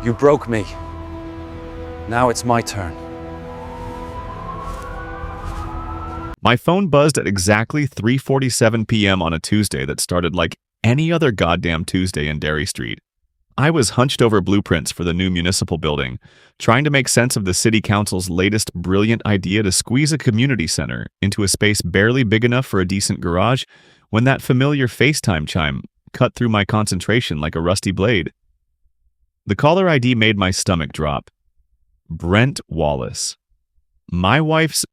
You broke me. Now it's my turn. My phone buzzed at exactly 3:47 p.m. on a Tuesday that started like any other goddamn Tuesday in Derry Street. I was hunched over blueprints for the new municipal building, trying to make sense of the city council's latest brilliant idea to squeeze a community center into a space barely big enough for a decent garage, when that familiar FaceTime chime cut through my concentration like a rusty blade. The caller ID made my stomach drop. Brent Wallace. My wife's,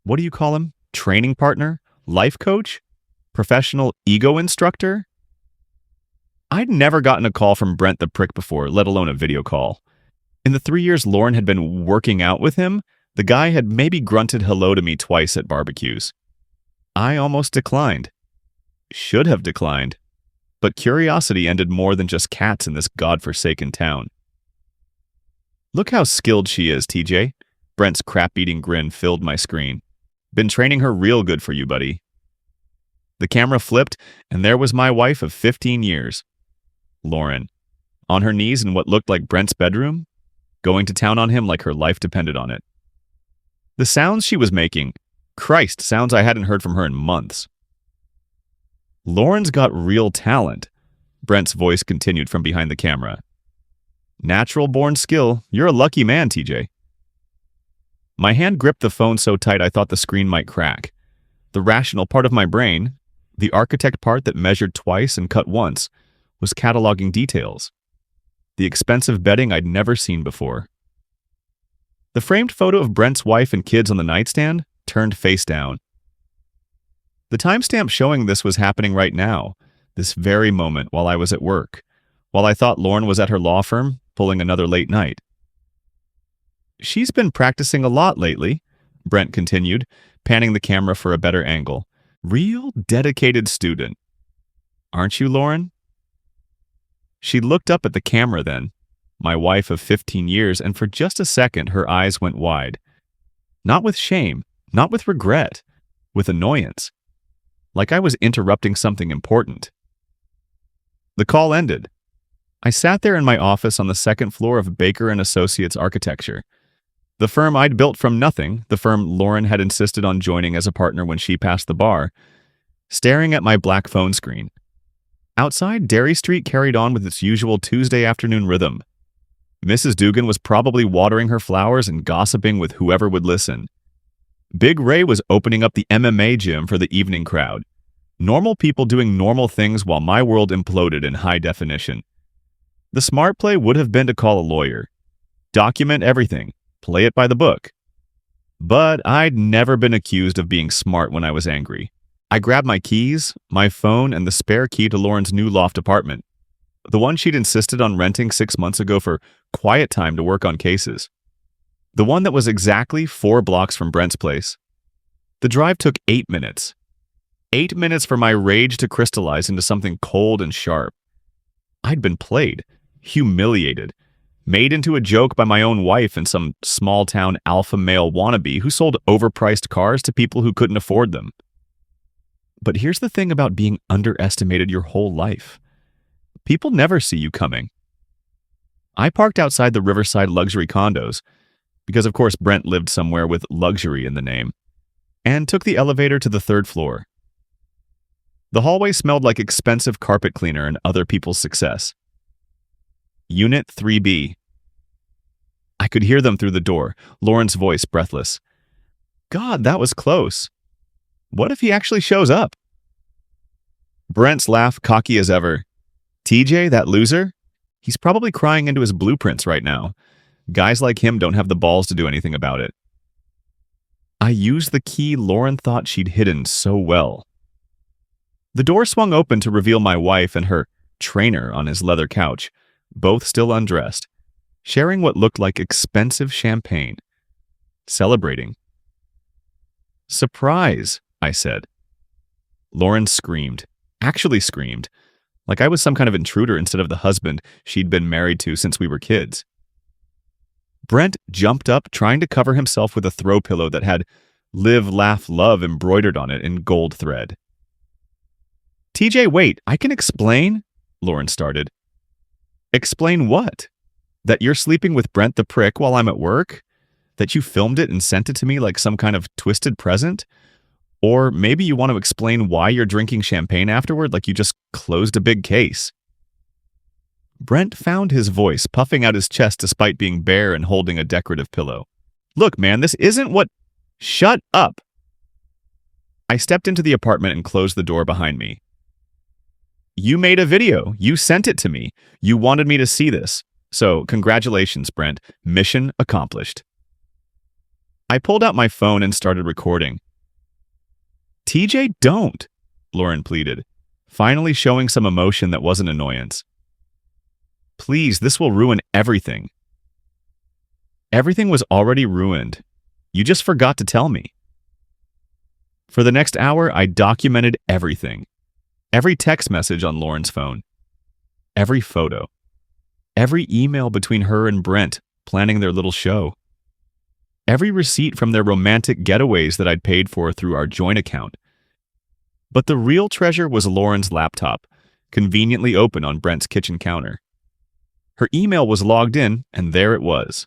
what do you call him? Training partner? Life coach? Professional ego instructor? I'd never gotten a call from Brent the prick before, let alone a video call. In the 3 years Lauren had been working out with him, the guy had maybe grunted hello to me twice at barbecues. I almost declined. Should have declined. But curiosity ended more than just cats in this godforsaken town. Look how skilled she is, TJ. Brent's crap-eating grin filled my screen. Been training her real good for you, buddy. The camera flipped, and there was my wife of 15 years. Lauren, on her knees in what looked like Brent's bedroom, going to town on him like her life depended on it. The sounds she was making, Christ, sounds I hadn't heard from her in months. Lauren's got real talent, Brent's voice continued from behind the camera. Natural-born skill, you're a lucky man, TJ. My hand gripped the phone so tight I thought the screen might crack. The rational part of my brain, the architect part that measured twice and cut once, was cataloging details. The expensive bedding I'd never seen before. The framed photo of Brent's wife and kids on the nightstand turned face down. The timestamp showing this was happening right now, this very moment while I was at work, while I thought Lauren was at her law firm, pulling another late night. She's been practicing a lot lately, Brent continued, panning the camera for a better angle. Real dedicated student. Aren't you, Lauren? She looked up at the camera then, my wife of 15 years, and for just a second her eyes went wide. Not with shame, not with regret, with annoyance. Like I was interrupting something important. The call ended. I sat there in my office on the second floor of Baker & Associates Architecture. The firm I'd built from nothing, the firm Lauren had insisted on joining as a partner when she passed the bar, staring at my black phone screen. Outside, Derry Street carried on with its usual Tuesday afternoon rhythm. Mrs. Dugan was probably watering her flowers and gossiping with whoever would listen. Big Ray was opening up the MMA gym for the evening crowd. Normal people doing normal things while my world imploded in high definition. The smart play would have been to call a lawyer. Document everything. Play it by the book. But I'd never been accused of being smart when I was angry. I grabbed my keys, my phone, and the spare key to Lauren's new loft apartment. The one she'd insisted on renting 6 months ago for quiet time to work on cases. The one that was exactly 4 blocks from Brent's place. The drive took 8 minutes. 8 minutes for my rage to crystallize into something cold and sharp. I'd been played, humiliated, made into a joke by my own wife and some small-town alpha male wannabe who sold overpriced cars to people who couldn't afford them. But here's the thing about being underestimated your whole life. People never see you coming. I parked outside the Riverside luxury condos, because of course Brent lived somewhere with luxury in the name, and took the elevator to the 3rd floor. The hallway smelled like expensive carpet cleaner and other people's success. Unit 3B. I could hear them through the door, Lauren's voice breathless. God, that was close. What if he actually shows up? Brent's laugh cocky as ever. TJ, that loser? He's probably crying into his blueprints right now. Guys like him don't have the balls to do anything about it. I used the key Lauren thought she'd hidden so well. The door swung open to reveal my wife and her trainer on his leather couch, both still undressed, sharing what looked like expensive champagne, celebrating. Surprise, I said. Lauren screamed, actually screamed, like I was some kind of intruder instead of the husband she'd been married to since we were kids. Brent jumped up, trying to cover himself with a throw pillow that had "Live, Laugh, Love" embroidered on it in gold thread. TJ, wait, I can explain, Lauren started. Explain what? That you're sleeping with Brent the prick while I'm at work? That you filmed it and sent it to me like some kind of twisted present? Or maybe you want to explain why you're drinking champagne afterward like you just closed a big case. Brent found his voice, puffing out his chest despite being bare and holding a decorative pillow. Look, man, this isn't what... Shut up! I stepped into the apartment and closed the door behind me. You made a video. You sent it to me. You wanted me to see this. So, congratulations, Brent. Mission accomplished. I pulled out my phone and started recording. TJ, don't, Lauren pleaded, finally showing some emotion that wasn't annoyance. Please, this will ruin everything. Everything was already ruined. You just forgot to tell me. For the next hour, I documented everything. Every text message on Lauren's phone. Every photo. Every email between her and Brent planning their little show. Every receipt from their romantic getaways that I'd paid for through our joint account. But the real treasure was Lauren's laptop, conveniently open on Brent's kitchen counter. Her email was logged in, and there it was.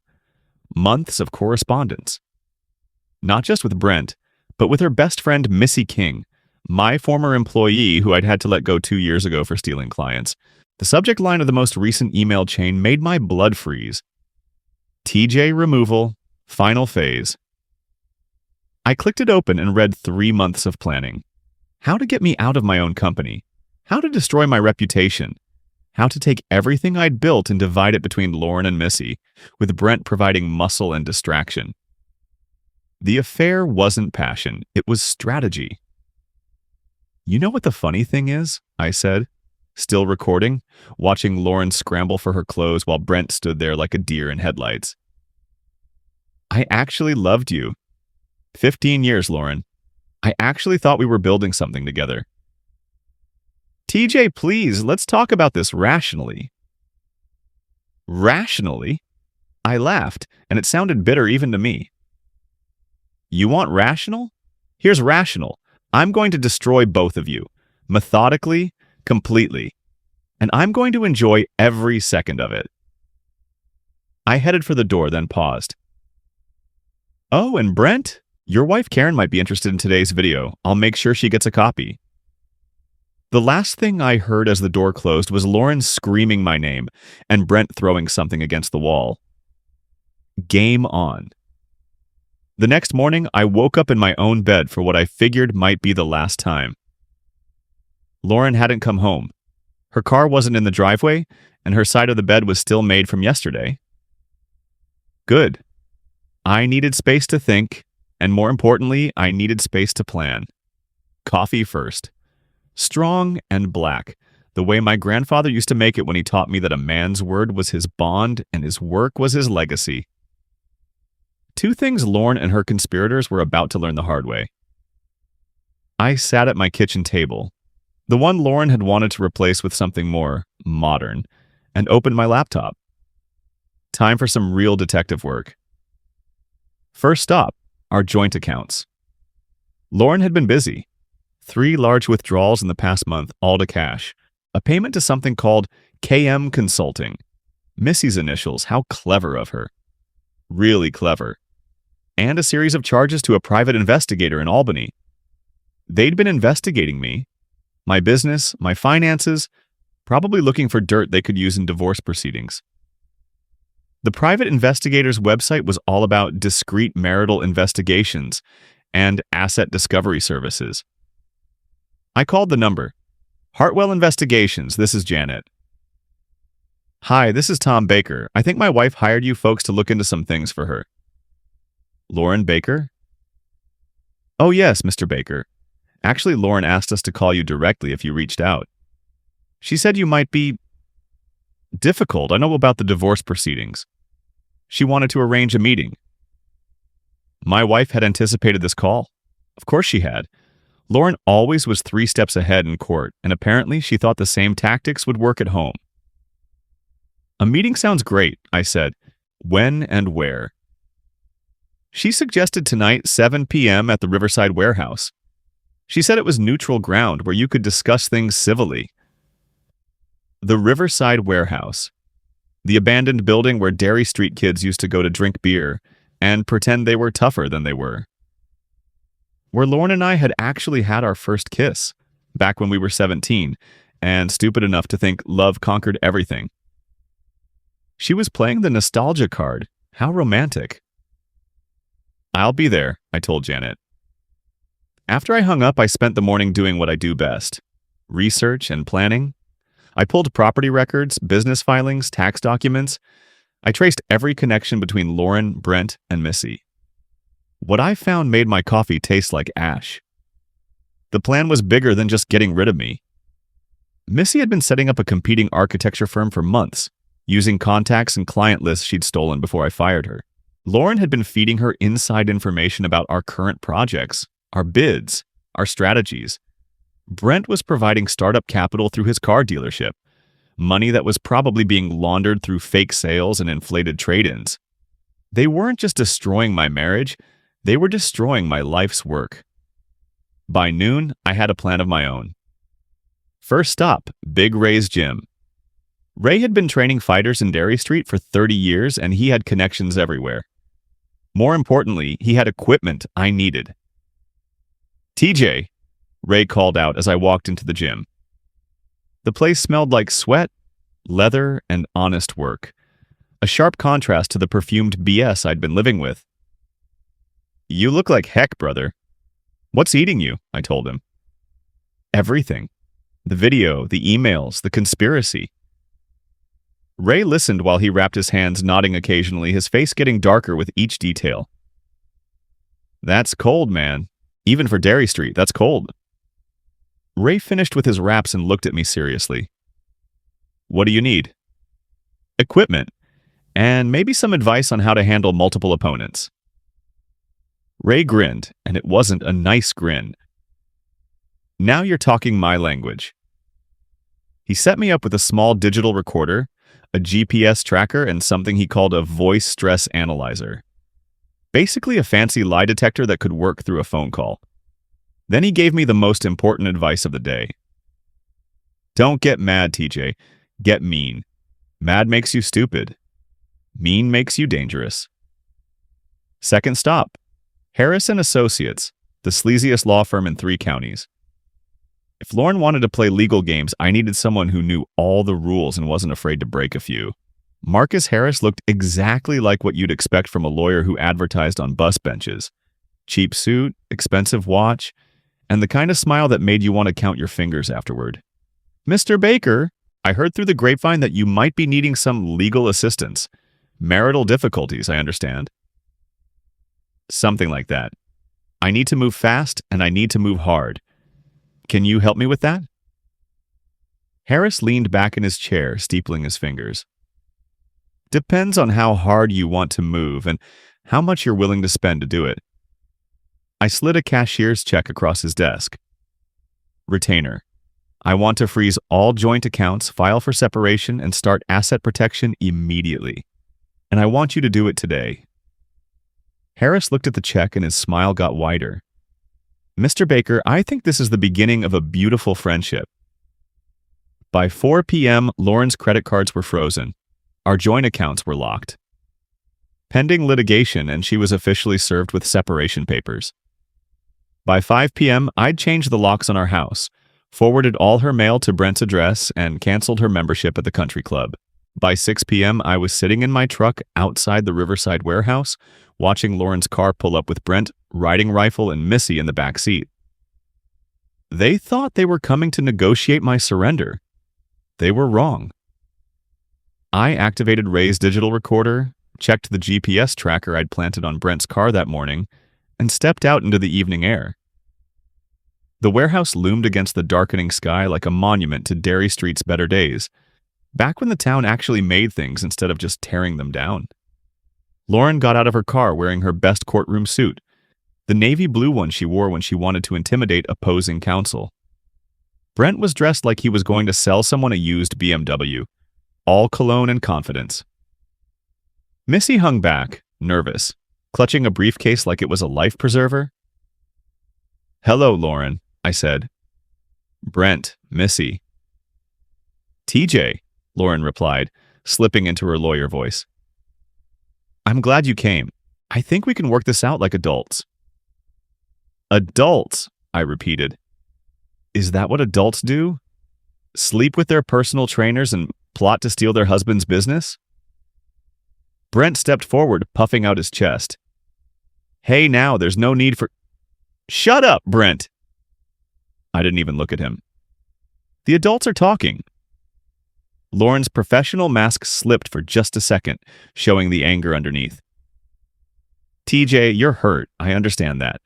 Months of correspondence. Not just with Brent, but with her best friend Missy King, my former employee who I'd had to let go 2 years ago for stealing clients. The subject line of the most recent email chain made my blood freeze. TJ removal, final phase. I clicked it open and read 3 months of planning. How to get me out of my own company. How to destroy my reputation. How to take everything I'd built and divide it between Lauren and Missy, with Brent providing muscle and distraction. The affair wasn't passion, it was strategy. You know what the funny thing is? I said, still recording, watching Lauren scramble for her clothes while Brent stood there like a deer in headlights. I actually loved you. 15 years, Lauren. I actually thought we were building something together. TJ, please, let's talk about this rationally. Rationally? I laughed, and it sounded bitter even to me. You want rational? Here's rational. I'm going to destroy both of you, methodically, completely, and I'm going to enjoy every second of it. I headed for the door, then paused. Oh, and Brent? Your wife Karen might be interested in today's video. I'll make sure she gets a copy. The last thing I heard as the door closed was Lauren screaming my name and Brent throwing something against the wall. Game on. The next morning, I woke up in my own bed for what I figured might be the last time. Lauren hadn't come home. Her car wasn't in the driveway, and her side of the bed was still made from yesterday. Good. I needed space to think, and more importantly, I needed space to plan. Coffee first. Strong and black, the way my grandfather used to make it when he taught me that a man's word was his bond and his work was his legacy. 2 things Lauren and her conspirators were about to learn the hard way. I sat at my kitchen table, the one Lauren had wanted to replace with something more modern, and opened my laptop. Time for some real detective work. First stop, our joint accounts. Lauren had been busy. 3 large withdrawals in the past month, all to cash. A payment to something called KM Consulting. Missy's initials, how clever of her. Really clever. And a series of charges to a private investigator in Albany. They'd been investigating me, my business, my finances, probably looking for dirt they could use in divorce proceedings. The private investigator's website was all about discreet marital investigations and asset discovery services. I called the number. Hartwell Investigations, this is Janet. Hi, this is Tom Baker. I think my wife hired you folks to look into some things for her. Lauren Baker? Oh yes, Mr. Baker. Actually, Lauren asked us to call you directly if you reached out. She said you might be difficult. I know about the divorce proceedings. She wanted to arrange a meeting. My wife had anticipated this call. Of course she had. Lauren always was 3 steps ahead in court, and apparently she thought the same tactics would work at home. A meeting sounds great, I said. When and where? She suggested tonight 7 p.m. at the Riverside Warehouse. She said it was neutral ground where you could discuss things civilly. The Riverside Warehouse. The abandoned building where Derry Street kids used to go to drink beer and pretend they were tougher than they were. Where Lauren and I had actually had our first kiss, back when we were 17, and stupid enough to think love conquered everything. She was playing the nostalgia card. How romantic. I'll be there, I told Janet. After I hung up, I spent the morning doing what I do best: research and planning. I pulled property records, business filings, tax documents. I traced every connection between Lauren, Brent, and Missy. What I found made my coffee taste like ash. The plan was bigger than just getting rid of me. Missy had been setting up a competing architecture firm for months, using contacts and client lists she'd stolen before I fired her. Lauren had been feeding her inside information about our current projects, our bids, our strategies. Brent was providing startup capital through his car dealership, money that was probably being laundered through fake sales and inflated trade-ins. They weren't just destroying my marriage, they were destroying my life's work. By noon, I had a plan of my own. First stop, Big Ray's gym. Ray had been training fighters in Derry Street for 30 years, and he had connections everywhere. More importantly, he had equipment I needed. TJ, Ray called out as I walked into the gym. The place smelled like sweat, leather, and honest work, a sharp contrast to the perfumed BS I'd been living with. You look like heck, brother. What's eating you? I told him. Everything. The video, the emails, the conspiracy. Ray listened while he wrapped his hands, nodding occasionally, his face getting darker with each detail. That's cold, man. Even for Derry Street, that's cold. Ray finished with his wraps and looked at me seriously. What do you need? Equipment, and maybe some advice on how to handle multiple opponents. Ray grinned, and it wasn't a nice grin. Now you're talking my language. He set me up with a small digital recorder, a GPS tracker, and something he called a voice stress analyzer. Basically a fancy lie detector that could work through a phone call. Then he gave me the most important advice of the day. Don't get mad, TJ. Get mean. Mad makes you stupid. Mean makes you dangerous. Second stop, Harris & Associates, the sleaziest law firm in 3 counties. If Lauren wanted to play legal games, I needed someone who knew all the rules and wasn't afraid to break a few. Marcus Harris looked exactly like what you'd expect from a lawyer who advertised on bus benches. Cheap suit, expensive watch, and the kind of smile that made you want to count your fingers afterward. Mr. Baker, I heard through the grapevine that you might be needing some legal assistance. Marital difficulties, I understand. Something like that. I need to move fast, and I need to move hard. Can you help me with that? Harris leaned back in his chair, steepling his fingers. Depends on how hard you want to move and how much you're willing to spend to do it. I slid a cashier's check across his desk. Retainer. I want to freeze all joint accounts, file for separation, and start asset protection immediately. And I want you to do it today. Harris looked at the check and his smile got wider. Mr. Baker, I think this is the beginning of a beautiful friendship. By 4 p.m., Lauren's credit cards were frozen. Our joint accounts were locked. Pending litigation, and she was officially served with separation papers. By 5 p.m., I'd changed the locks on our house, forwarded all her mail to Brent's address, and canceled her membership at the country club. By 6 p.m., I was sitting in my truck outside the Riverside warehouse, watching Lauren's car pull up with Brent, riding rifle, and Missy in the back seat. They thought they were coming to negotiate my surrender. They were wrong. I activated Ray's digital recorder, checked the GPS tracker I'd planted on Brent's car that morning, and stepped out into the evening air. The warehouse loomed against the darkening sky like a monument to Derry Street's better days, back when the town actually made things instead of just tearing them down. Lauren got out of her car wearing her best courtroom suit, the navy blue one she wore when she wanted to intimidate opposing counsel. Brent was dressed like he was going to sell someone a used BMW, all cologne and confidence. Missy hung back, nervous, clutching a briefcase like it was a life preserver. Hello, Lauren, I said. Brent, Missy. TJ, Lauren replied, slipping into her lawyer voice. I'm glad you came. I think we can work this out like adults. Adults, I repeated. Is that what adults do? Sleep with their personal trainers and plot to steal their husband's business? Brent stepped forward, puffing out his chest. Hey now, there's no need for... Shut up, Brent! I didn't even look at him. The adults are talking. Lauren's professional mask slipped for just a second, showing the anger underneath. TJ, you're hurt. I understand that.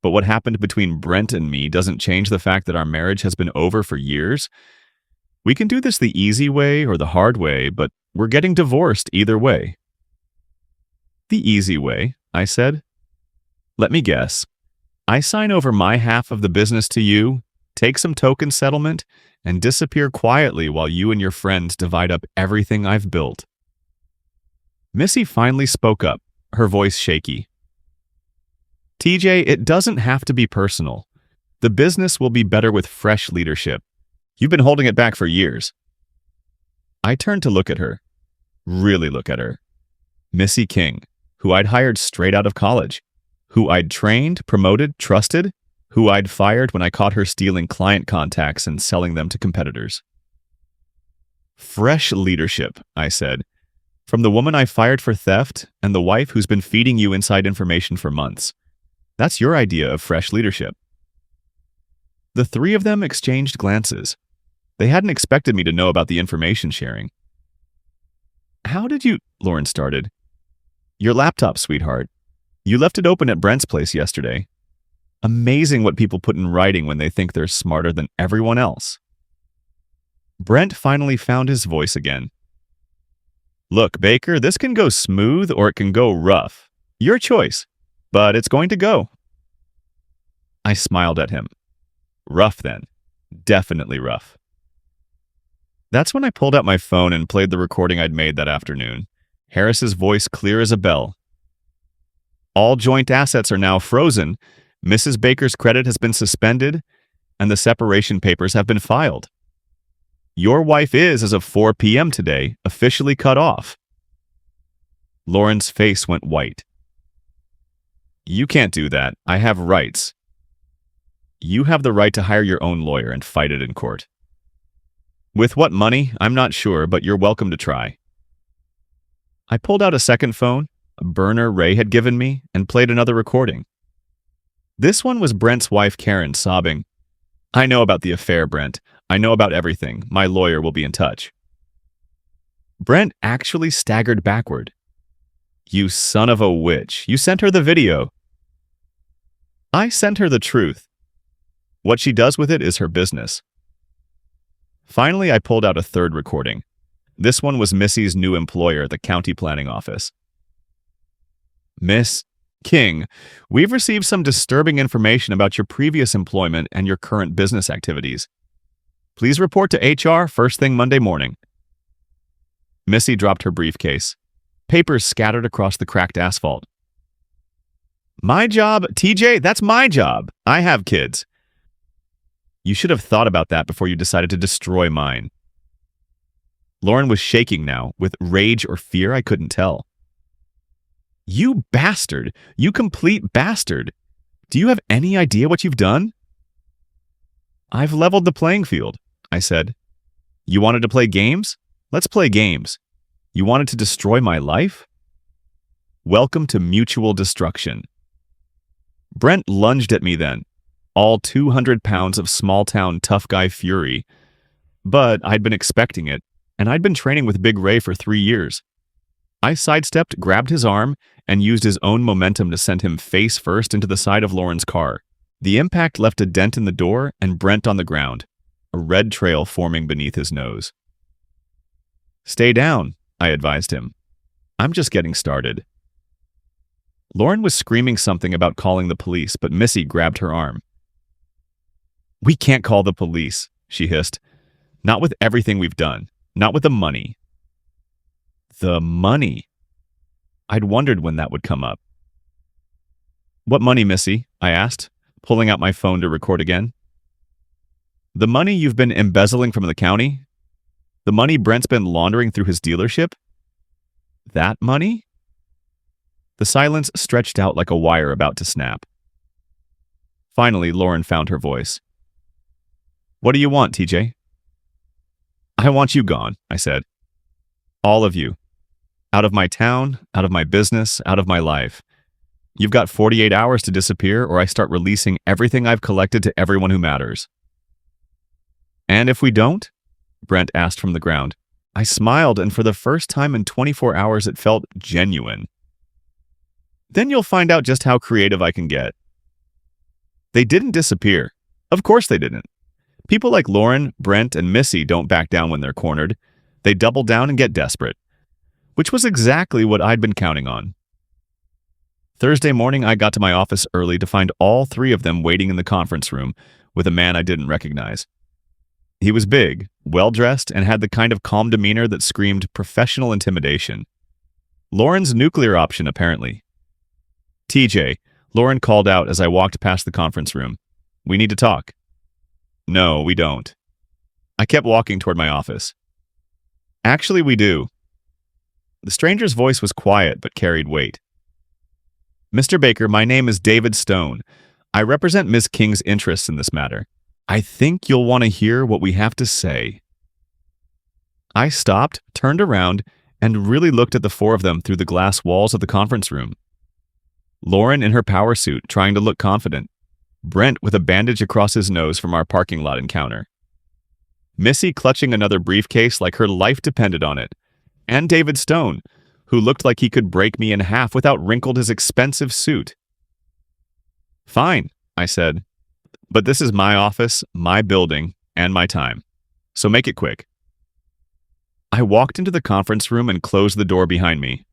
But what happened between Brent and me doesn't change the fact that our marriage has been over for years. We can do this the easy way or the hard way, but we're getting divorced either way. The easy way, I said. Let me guess. I sign over my half of the business to you, take some token settlement, and disappear quietly while you and your friends divide up everything I've built. Missy finally spoke up, her voice shaky. TJ, it doesn't have to be personal. The business will be better with fresh leadership. You've been holding it back for years. I turned to look at her. Really look at her. Missy King, who I'd hired straight out of college, who I'd trained, promoted, trusted, who I'd fired when I caught her stealing client contacts and selling them to competitors. Fresh leadership, I said, from the woman I fired for theft and the wife who's been feeding you inside information for months. That's your idea of fresh leadership. The three of them exchanged glances. They hadn't expected me to know about the information sharing. How did you... Lauren started. Your laptop, sweetheart. You left it open at Brent's place yesterday. Amazing what people put in writing when they think they're smarter than everyone else. Brent finally found his voice again. Look, Baker, this can go smooth or it can go rough. Your choice, but it's going to go. I smiled at him. Rough then. Definitely rough. That's when I pulled out my phone and played the recording I'd made that afternoon. Harris's voice clear as a bell. All joint assets are now frozen. Mrs. Baker's credit has been suspended, and the separation papers have been filed. Your wife is, as of 4 p.m. today, officially cut off. Lauren's face went white. You can't do that. I have rights. You have the right to hire your own lawyer and fight it in court. With what money, I'm not sure, but you're welcome to try. I pulled out a second phone, a burner Ray had given me, and played another recording. This one was Brent's wife, Karen, sobbing. I know about the affair, Brent. I know about everything. My lawyer will be in touch. Brent actually staggered backward. You son of a witch. You sent her the video. I sent her the truth. What she does with it is her business. Finally, I pulled out a third recording. This one was Missy's new employer at the county planning office. Miss King, we've received some disturbing information about your previous employment and your current business activities. Please report to HR first thing Monday morning. Missy dropped her briefcase. Papers scattered across the cracked asphalt. My job? TJ, that's my job. I have kids. You should have thought about that before you decided to destroy mine. Lauren was shaking now, with rage or fear I couldn't tell. You bastard! You complete bastard! Do you have any idea what you've done? I've leveled the playing field, I said. You wanted to play games? Let's play games. You wanted to destroy my life? Welcome to mutual destruction. Brent lunged at me then, all 200 pounds of small-town tough guy fury. But I'd been expecting it, and I'd been training with Big Ray for 3 years. I sidestepped, grabbed his arm, and used his own momentum to send him face first into the side of Lauren's car. The impact left a dent in the door and Brent on the ground, a red trail forming beneath his nose. Stay down, I advised him. I'm just getting started. Lauren was screaming something about calling the police, but Missy grabbed her arm. We can't call the police, she hissed. Not with everything we've done. Not with the money. The money. I'd wondered when that would come up. What money, Missy? I asked, pulling out my phone to record again. The money you've been embezzling from the county? The money Brent's been laundering through his dealership? That money? The silence stretched out like a wire about to snap. Finally, Lauren found her voice. What do you want, TJ? I want you gone, I said. All of you. Out of my town, out of my business, out of my life. You've got 48 hours to disappear, or I start releasing everything I've collected to everyone who matters. And if we don't? Brent asked from the ground. I smiled, and for the first time in 24 hours, it felt genuine. Then you'll find out just how creative I can get. They didn't disappear. Of course they didn't. People like Lauren, Brent, and Missy don't back down when they're cornered. They double down and get desperate. Which was exactly what I'd been counting on. Thursday morning, I got to my office early to find all three of them waiting in the conference room with a man I didn't recognize. He was big, well-dressed, and had the kind of calm demeanor that screamed professional intimidation. Lauren's nuclear option, apparently. TJ, Lauren called out as I walked past the conference room. We need to talk. No, we don't. I kept walking toward my office. Actually, we do. The stranger's voice was quiet but carried weight. Mr. Baker, my name is David Stone. I represent Ms. King's interests in this matter. I think you'll want to hear what we have to say. I stopped, turned around, and really looked at the four of them through the glass walls of the conference room. Lauren in her power suit, trying to look confident. Brent with a bandage across his nose from our parking lot encounter. Missy clutching another briefcase like her life depended on it. And David Stone, who looked like he could break me in half without wrinkled his expensive suit. Fine, I said. But this is my office, my building, and my time. So make it quick. I walked into the conference room and closed the door behind me.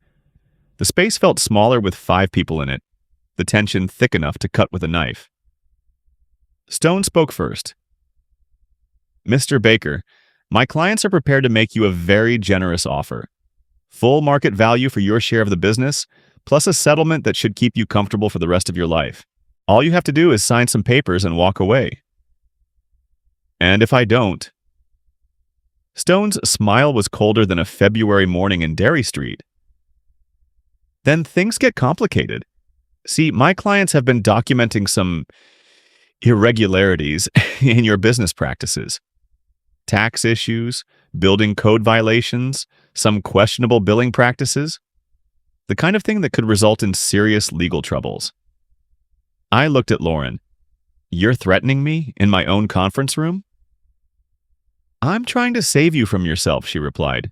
The space felt smaller with 5 people in it, the tension thick enough to cut with a knife. Stone spoke first. Mr. Baker, my clients are prepared to make you a very generous offer. Full market value for your share of the business, plus a settlement that should keep you comfortable for the rest of your life. All you have to do is sign some papers and walk away. And if I don't? Stone's smile was colder than a February morning in Derry Street. Then things get complicated. See, my clients have been documenting some irregularities in your business practices. Tax issues, building code violations, some questionable billing practices. The kind of thing that could result in serious legal troubles. I looked at Lauren. You're threatening me in my own conference room? I'm trying to save you from yourself, she replied.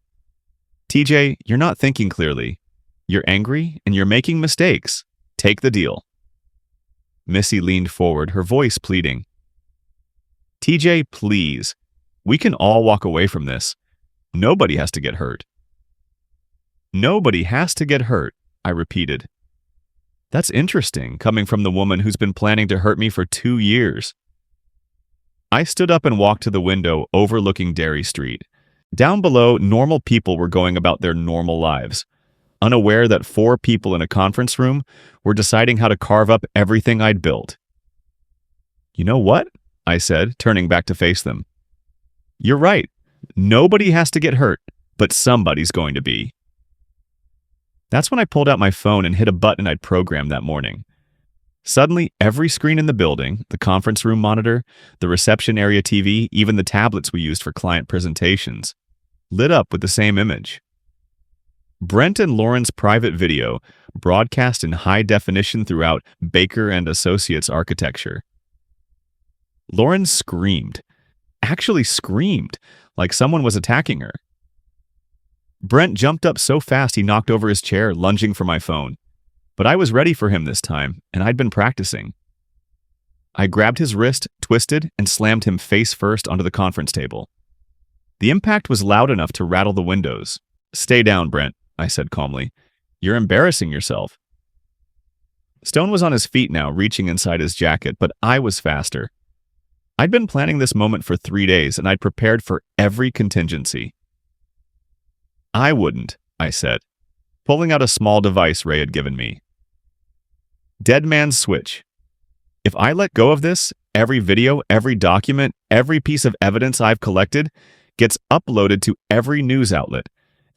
TJ, you're not thinking clearly. You're angry and you're making mistakes. Take the deal. Missy leaned forward, her voice pleading. TJ, please. We can all walk away from this. Nobody has to get hurt. Nobody has to get hurt, I repeated. That's interesting, coming from the woman who's been planning to hurt me for 2 years. I stood up and walked to the window overlooking Derry Street. Down below, normal people were going about their normal lives, unaware that 4 people in a conference room were deciding how to carve up everything I'd built. You know what? I said, turning back to face them. You're right. Nobody has to get hurt, but somebody's going to be. That's when I pulled out my phone and hit a button I'd programmed that morning. Suddenly, every screen in the building, the conference room monitor, the reception area TV, even the tablets we used for client presentations, lit up with the same image. Brent and Lauren's private video, broadcast in high definition throughout Baker and Associates architecture. Lauren screamed, actually screamed, like someone was attacking her. Brent jumped up so fast he knocked over his chair, lunging for my phone. But I was ready for him this time, and I'd been practicing. I grabbed his wrist, twisted, and slammed him face first onto the conference table. The impact was loud enough to rattle the windows. Stay down, Brent, I said calmly. You're embarrassing yourself. Stone was on his feet now, reaching inside his jacket, but I was faster. I'd been planning this moment for 3 days, and I'd prepared for every contingency. I wouldn't, I said, pulling out a small device Ray had given me. Dead man's switch. If I let go of this, every video, every document, every piece of evidence I've collected, gets uploaded to every news outlet,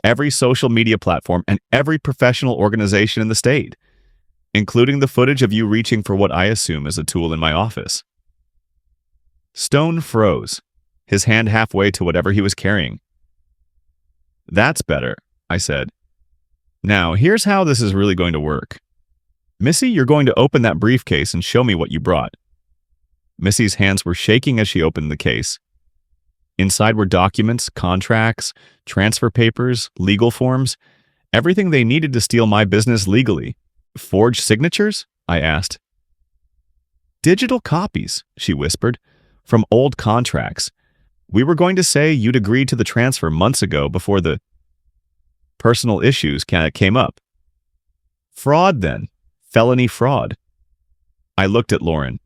every social media platform, and every professional organization in the state, including the footage of you reaching for what I assume is a tool in my office. Stone froze, his hand halfway to whatever he was carrying. That's better, I said. Now, here's how this is really going to work. Missy, you're going to open that briefcase and show me what you brought. Missy's hands were shaking as she opened the case. Inside were documents, contracts, transfer papers, legal forms, everything they needed to steal my business legally. Forged signatures? I asked. Digital copies, she whispered, from old contracts. We were going to say you'd agreed to the transfer months ago before the personal issues came up. Fraud, then. Felony fraud. I looked at Lauren.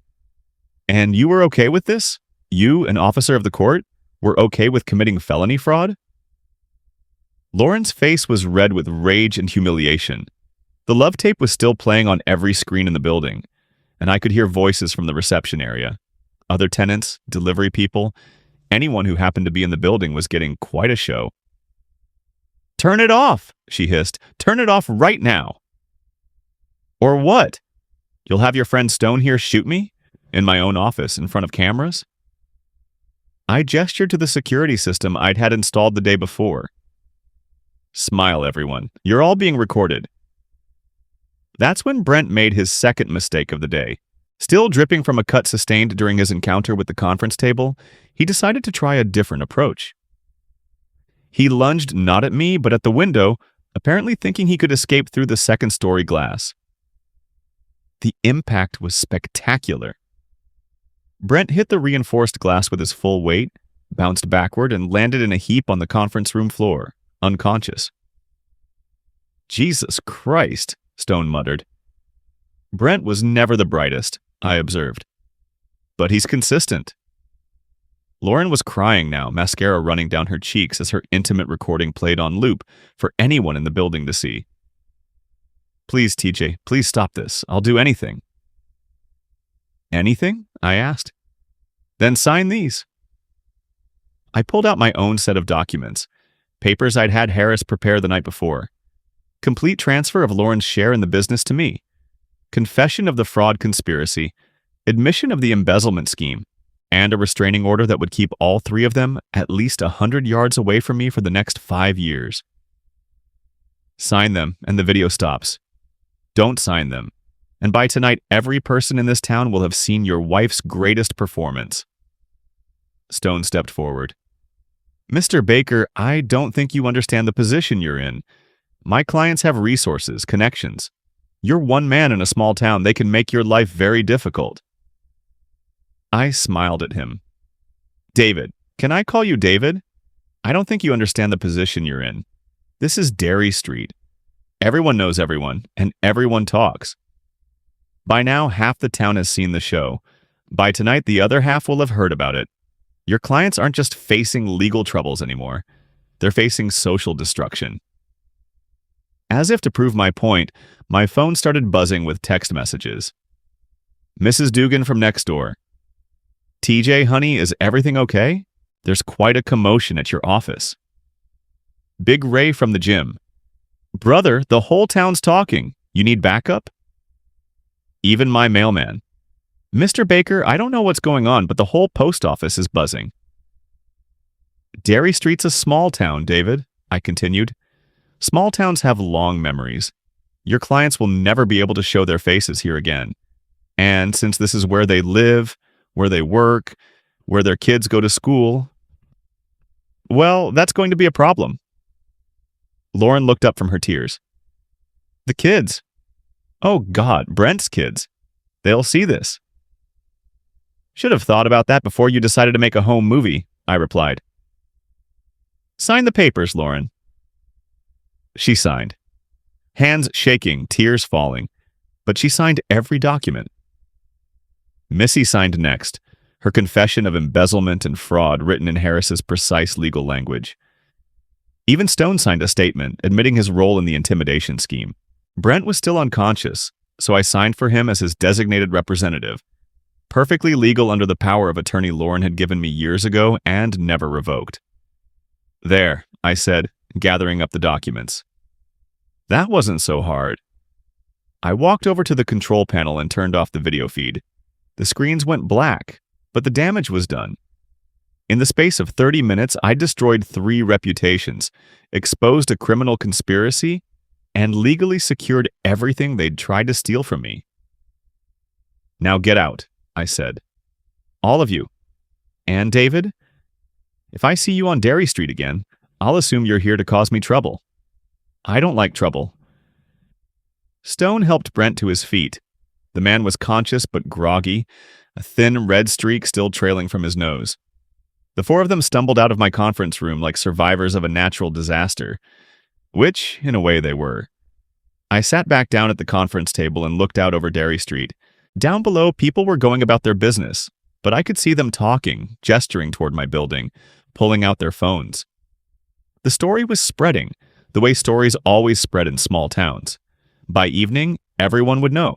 And you were okay with this? You, an officer of the court, were okay with committing felony fraud? Lauren's face was red with rage and humiliation. The love tape was still playing on every screen in the building, and I could hear voices from the reception area. Other tenants, delivery people, anyone who happened to be in the building was getting quite a show. "Turn it off," she hissed. "Turn it off right now." "Or what? You'll have your friend Stone here shoot me? In my own office, in front of cameras?" I gestured to the security system I'd had installed the day before. "Smile, everyone. You're all being recorded." That's when Brent made his second mistake of the day. Still dripping from a cut sustained during his encounter with the conference table, he decided to try a different approach. He lunged not at me, but at the window, apparently thinking he could escape through the second-story glass. The impact was spectacular. Brent hit the reinforced glass with his full weight, bounced backward, and landed in a heap on the conference room floor, unconscious. "Jesus Christ," Stone muttered. Brent was never the brightest, I observed. But he's consistent. Lauren was crying now, mascara running down her cheeks as her intimate recording played on loop for anyone in the building to see. "Please, TJ, please stop this. I'll do anything." "Anything?" I asked. "Then sign these." I pulled out my own set of documents, papers I'd had Harris prepare the night before. Complete transfer of Lauren's share in the business to me. Confession of the fraud conspiracy, admission of the embezzlement scheme, and a restraining order that would keep all three of them at least 100 yards away from me for the next 5 years. Sign them, and the video stops. Don't sign them, and by tonight every person in this town will have seen your wife's greatest performance. Stone stepped forward. "Mr. Baker, I don't think you understand the position you're in. My clients have resources, connections. You're one man in a small town. They can make your life very difficult." I smiled at him. "David, can I call you David? I don't think you understand the position you're in. This is Derry Street. Everyone knows everyone, and everyone talks. By now, half the town has seen the show. By tonight, the other half will have heard about it. Your clients aren't just facing legal troubles anymore. They're facing social destruction." As if to prove my point, my phone started buzzing with text messages. "Mrs. Dugan from next door. TJ, honey, is everything okay? There's quite a commotion at your office." Big Ray from the gym. "Brother, the whole town's talking. You need backup?" Even my mailman. "Mr. Baker, I don't know what's going on, but the whole post office is buzzing." "Derry Street's a small town, David," I continued. "Small towns have long memories. Your clients will never be able to show their faces here again. And since this is where they live, where they work, where their kids go to school, well, that's going to be a problem." Lauren looked up from her tears. "The kids. Oh God, Brent's kids. They'll see this." "Should have thought about that before you decided to make a home movie," I replied. "Sign the papers, Lauren." She signed. Hands shaking, tears falling, but she signed every document. Missy signed next, her confession of embezzlement and fraud written in Harris's precise legal language. Even Stone signed a statement admitting his role in the intimidation scheme. Brent was still unconscious, so I signed for him as his designated representative, perfectly legal under the power of attorney Lauren had given me years ago and never revoked. There, I said, gathering up the documents. That wasn't so hard. I walked over to the control panel and turned off the video feed. The screens went black, but the damage was done. In the space of 30 minutes, I destroyed 3 reputations, exposed a criminal conspiracy, and legally secured everything they'd tried to steal from me. Now get out, I said. All of you. And David? If I see you on Derry Street again, I'll assume you're here to cause me trouble. I don't like trouble. Stone helped Brent to his feet. The man was conscious but groggy, a thin red streak still trailing from his nose. The 4 of them stumbled out of my conference room like survivors of a natural disaster, which, in a way, they were. I sat back down at the conference table and looked out over Derry Street. Down below, people were going about their business, but I could see them talking, gesturing toward my building, pulling out their phones. The story was spreading, the way stories always spread in small towns. By evening, everyone would know.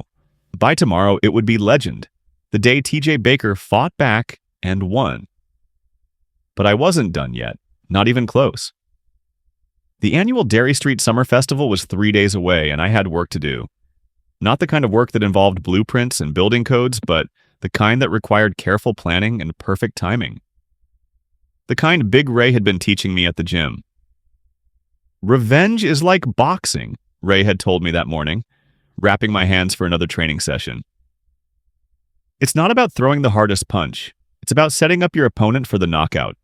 By tomorrow, it would be legend. The day TJ Baker fought back and won. But I wasn't done yet, not even close. The annual Derry Street Summer Festival was 3 days away, and I had work to do. Not the kind of work that involved blueprints and building codes, but the kind that required careful planning and perfect timing. The kind Big Ray had been teaching me at the gym. Revenge is like boxing, Ray had told me that morning, wrapping my hands for another training session. It's not about throwing the hardest punch. It's about setting up your opponent for the knockout.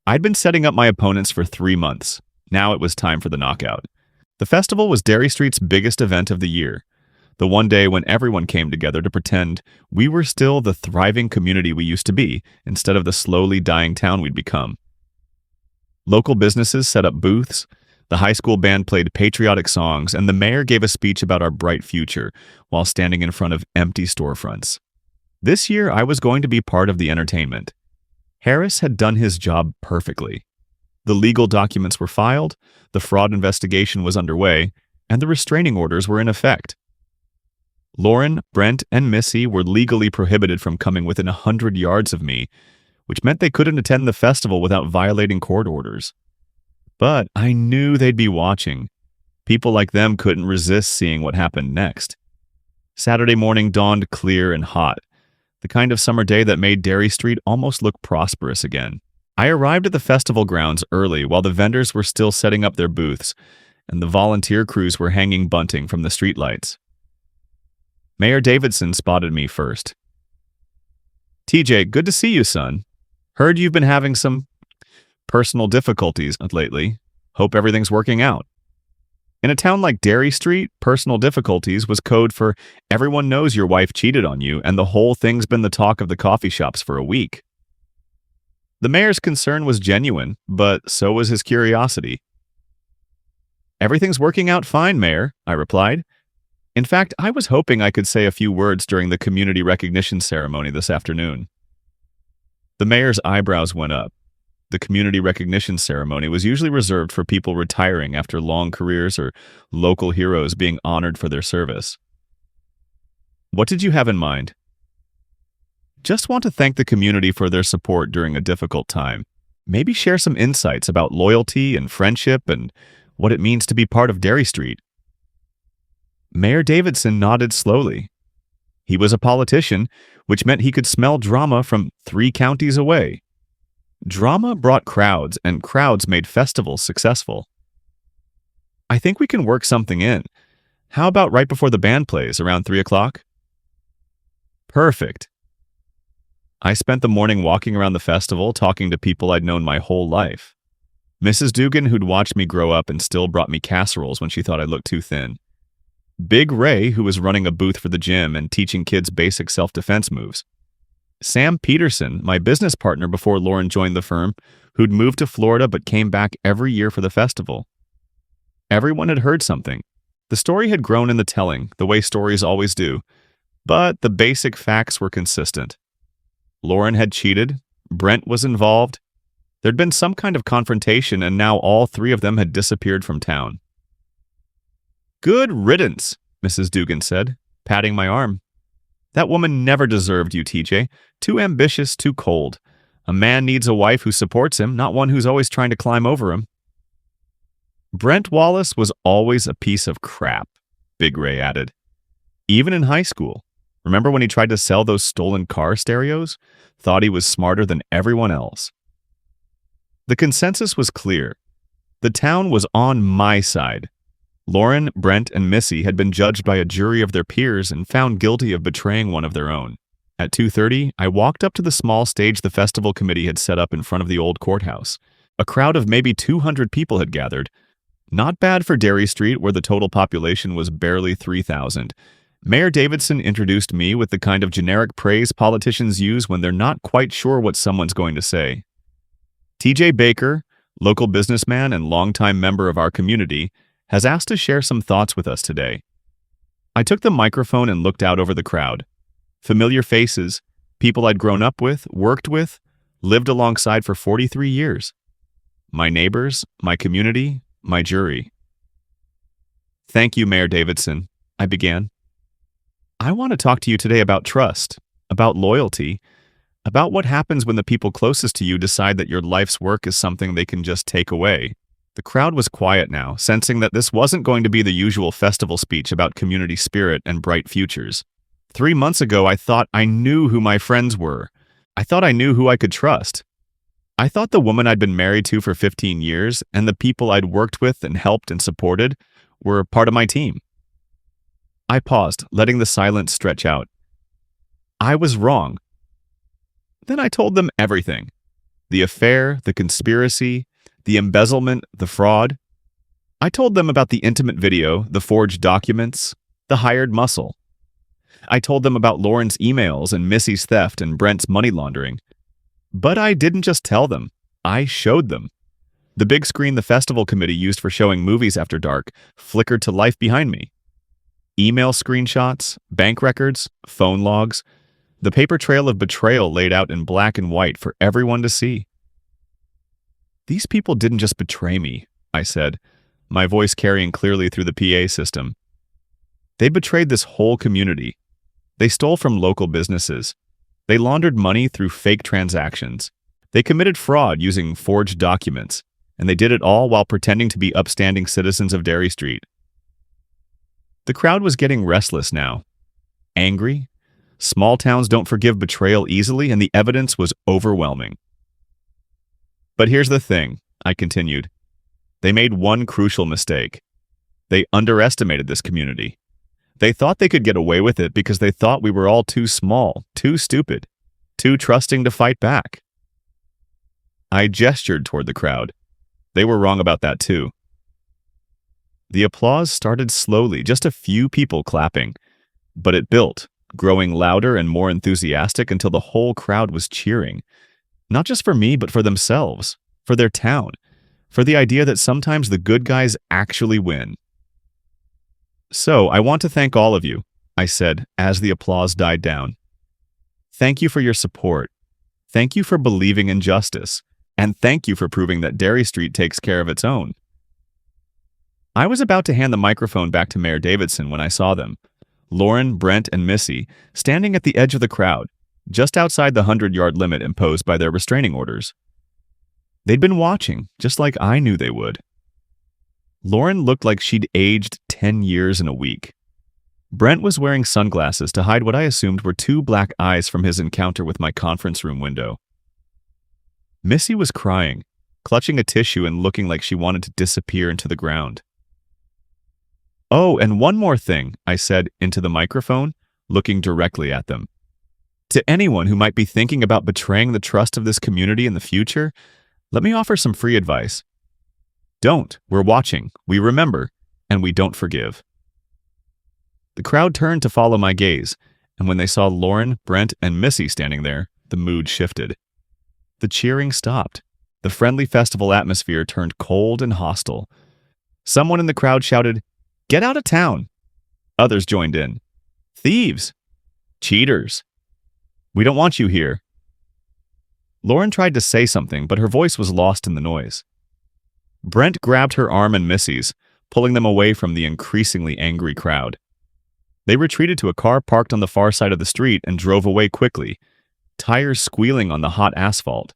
I'd been setting up my opponents for 3 months. Now it was time for the knockout. The festival was Derry Street's biggest event of the year, the one day when everyone came together to pretend we were still the thriving community we used to be instead of the slowly dying town we'd become. Local businesses set up booths, the high school band played patriotic songs, and the mayor gave a speech about our bright future while standing in front of empty storefronts. This year, I was going to be part of the entertainment. Harris had done his job perfectly. The legal documents were filed, the fraud investigation was underway, and the restraining orders were in effect. Lauren, Brent, and Missy were legally prohibited from coming within 100 yards of me, which meant they couldn't attend the festival without violating court orders. But I knew they'd be watching. People like them couldn't resist seeing what happened next. Saturday morning dawned clear and hot, the kind of summer day that made Derry Street almost look prosperous again. I arrived at the festival grounds early while the vendors were still setting up their booths, and the volunteer crews were hanging bunting from the streetlights. Mayor Davidson spotted me first. TJ, good to see you, son. Heard you've been having some personal difficulties lately. Hope everything's working out. In a town like Derry Street, personal difficulties was code for everyone knows your wife cheated on you and the whole thing's been the talk of the coffee shops for a week. The mayor's concern was genuine, but so was his curiosity. Everything's working out fine, Mayor, I replied. In fact, I was hoping I could say a few words during the community recognition ceremony this afternoon. The mayor's eyebrows went up. The community recognition ceremony was usually reserved for people retiring after long careers or local heroes being honored for their service. What did you have in mind? Just want to thank the community for their support during a difficult time. Maybe share some insights about loyalty and friendship and what it means to be part of Derry Street. Mayor Davidson nodded slowly. He was a politician, which meant he could smell drama from 3 counties away. Drama brought crowds, and crowds made festivals successful. I think we can work something in. How about right before the band plays, around 3 o'clock? Perfect. I spent the morning walking around the festival, talking to people I'd known my whole life. Mrs. Dugan, who'd watched me grow up and still brought me casseroles when she thought I looked too thin. Big Ray, who was running a booth for the gym and teaching kids basic self-defense moves. Sam Peterson, my business partner before Lauren joined the firm, who'd moved to Florida but came back every year for the festival. Everyone had heard something. The story had grown in the telling, the way stories always do, but the basic facts were consistent. Lauren had cheated, Brent was involved, there'd been some kind of confrontation, and now all 3 of them had disappeared from town. Good riddance, Mrs. Dugan said, patting my arm. That woman never deserved you, TJ. Too ambitious, too cold. A man needs a wife who supports him, not one who's always trying to climb over him. Brent Wallace was always a piece of crap, Big Ray added. Even in high school. Remember when he tried to sell those stolen car stereos? Thought he was smarter than everyone else. The consensus was clear. The town was on my side. Lauren, Brent, and Missy had been judged by a jury of their peers and found guilty of betraying one of their own. At 2:30, I walked up to the small stage the festival committee had set up in front of the old courthouse. A crowd of maybe 200 people had gathered. Not bad for Derry Street, where the total population was barely 3,000. Mayor Davidson introduced me with the kind of generic praise politicians use when they're not quite sure what someone's going to say. TJ Baker, local businessman and longtime member of our community, has asked to share some thoughts with us today. I took the microphone and looked out over the crowd. Familiar faces, people I'd grown up with, worked with, lived alongside for 43 years. My neighbors, my community, my jury. Thank you, Mayor Davidson, I began. I want to talk to you today about trust, about loyalty, about what happens when the people closest to you decide that your life's work is something they can just take away. The crowd was quiet now, sensing that this wasn't going to be the usual festival speech about community spirit and bright futures. 3 months ago, I thought I knew who my friends were. I thought I knew who I could trust. I thought the woman I'd been married to for 15 years and the people I'd worked with and helped and supported were part of my team. I paused, letting the silence stretch out. I was wrong. Then I told them everything. The affair, the conspiracy, the embezzlement, the fraud. I told them about the intimate video, the forged documents, the hired muscle. I told them about Lauren's emails and Missy's theft and Brent's money laundering. But I didn't just tell them. I showed them. The big screen the festival committee used for showing movies after dark flickered to life behind me. Email screenshots, bank records, phone logs, the paper trail of betrayal laid out in black and white for everyone to see. These people didn't just betray me, I said, my voice carrying clearly through the PA system. They betrayed this whole community. They stole from local businesses. They laundered money through fake transactions. They committed fraud using forged documents, and they did it all while pretending to be upstanding citizens of Derry Street. The crowd was getting restless now. Angry. Small towns don't forgive betrayal easily, and the evidence was overwhelming. But here's the thing, I continued. They made one crucial mistake. They underestimated this community. They thought they could get away with it because they thought we were all too small, too stupid, too trusting to fight back. I gestured toward the crowd. They were wrong about that too. The applause started slowly, just a few people clapping, but it built, growing louder and more enthusiastic until the whole crowd was cheering. Not just for me, but for themselves, for their town, for the idea that sometimes the good guys actually win. So, I want to thank all of you, I said as the applause died down. Thank you for your support. Thank you for believing in justice. And thank you for proving that Derry Street takes care of its own. I was about to hand the microphone back to Mayor Davidson when I saw them, Lauren, Brent, and Missy, standing at the edge of the crowd, just outside the 100-yard limit imposed by their restraining orders. They'd been watching, just like I knew they would. Lauren looked like she'd aged 10 years in a week. Brent was wearing sunglasses to hide what I assumed were 2 black eyes from his encounter with my conference room window. Missy was crying, clutching a tissue and looking like she wanted to disappear into the ground. Oh, and one more thing, I said into the microphone, looking directly at them. To anyone who might be thinking about betraying the trust of this community in the future, let me offer some free advice. Don't. We're watching. We remember. And we don't forgive. The crowd turned to follow my gaze, and when they saw Lauren, Brent, and Missy standing there, the mood shifted. The cheering stopped. The friendly festival atmosphere turned cold and hostile. Someone in the crowd shouted, "Get out of town!" Others joined in. "Thieves! Cheaters! We don't want you here." Lauren tried to say something, but her voice was lost in the noise. Brent grabbed her arm and Missy's, pulling them away from the increasingly angry crowd. They retreated to a car parked on the far side of the street and drove away quickly, tires squealing on the hot asphalt.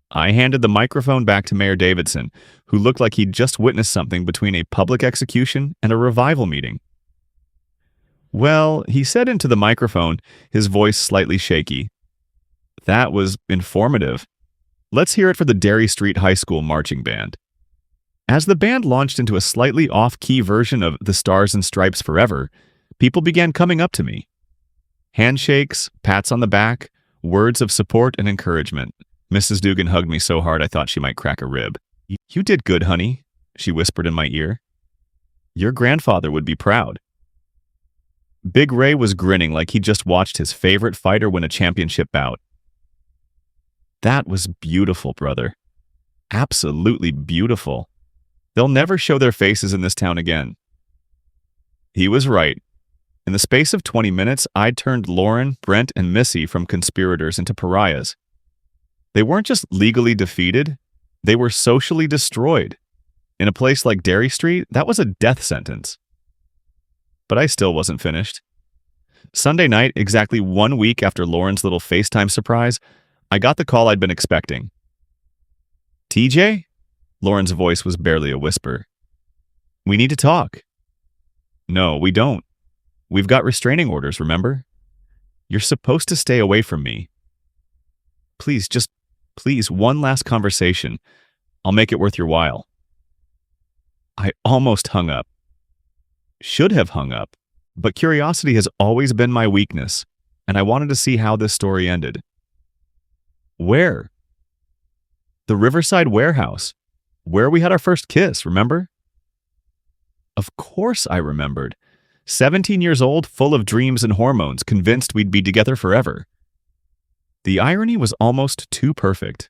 I handed the microphone back to Mayor Davidson, who looked like he'd just witnessed something between a public execution and a revival meeting. Well, he said into the microphone, his voice slightly shaky. That was informative. Let's hear it for the Derry Street High School marching band. As the band launched into a slightly off-key version of The Stars and Stripes Forever, people began coming up to me. Handshakes, pats on the back, words of support and encouragement. Mrs. Dugan hugged me so hard I thought she might crack a rib. "You did good, honey," she whispered in my ear. "Your grandfather would be proud." Big Ray was grinning like he'd just watched his favorite fighter win a championship bout. That was beautiful, brother. Absolutely beautiful. They'll never show their faces in this town again. He was right. In the space of 20 minutes, I'd turned Lauren, Brent, and Missy from conspirators into pariahs. They weren't just legally defeated, they were socially destroyed. In a place like Derry Street, that was a death sentence. But I still wasn't finished. Sunday night, exactly 1 week after Lauren's little FaceTime surprise, I got the call I'd been expecting. "TJ?" Lauren's voice was barely a whisper. "We need to talk." "No, we don't. We've got restraining orders, remember? You're supposed to stay away from me. Please, one last conversation. I'll make it worth your while." I almost hung up. Should have hung up, but curiosity has always been my weakness, and I wanted to see how this story ended. Where? The Riverside Warehouse, where we had our first kiss, remember? Of course I remembered. 17 years old, full of dreams and hormones, convinced we'd be together forever. The irony was almost too perfect.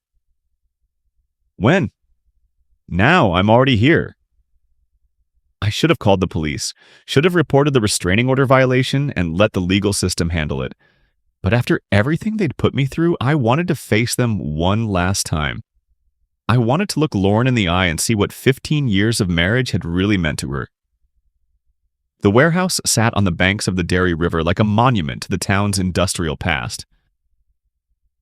When? Now, I'm already here. I should have called the police, should have reported the restraining order violation and let the legal system handle it. But after everything they'd put me through, I wanted to face them one last time. I wanted to look Lauren in the eye and see what 15 years of marriage had really meant to her. The warehouse sat on the banks of the Derry River like a monument to the town's industrial past.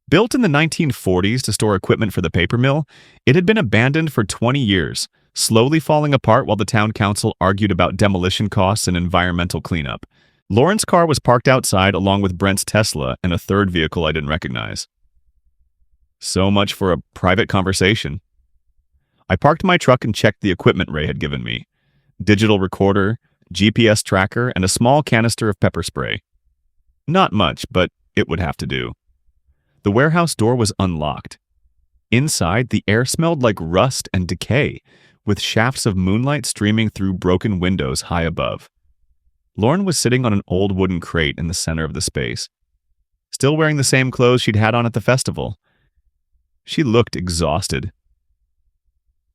Built in the 1940s to store equipment for the paper mill, it had been abandoned for 20 years, slowly falling apart while the town council argued about demolition costs and environmental cleanup. Lauren's car was parked outside along with Brent's Tesla and a third vehicle I didn't recognize. So much for a private conversation. I parked my truck and checked the equipment Ray had given me. Digital recorder, GPS tracker, and a small canister of pepper spray. Not much, but it would have to do. The warehouse door was unlocked. Inside, the air smelled like rust and decay, with shafts of moonlight streaming through broken windows high above. Lauren was sitting on an old wooden crate in the center of the space, still wearing the same clothes she'd had on at the festival. She looked exhausted.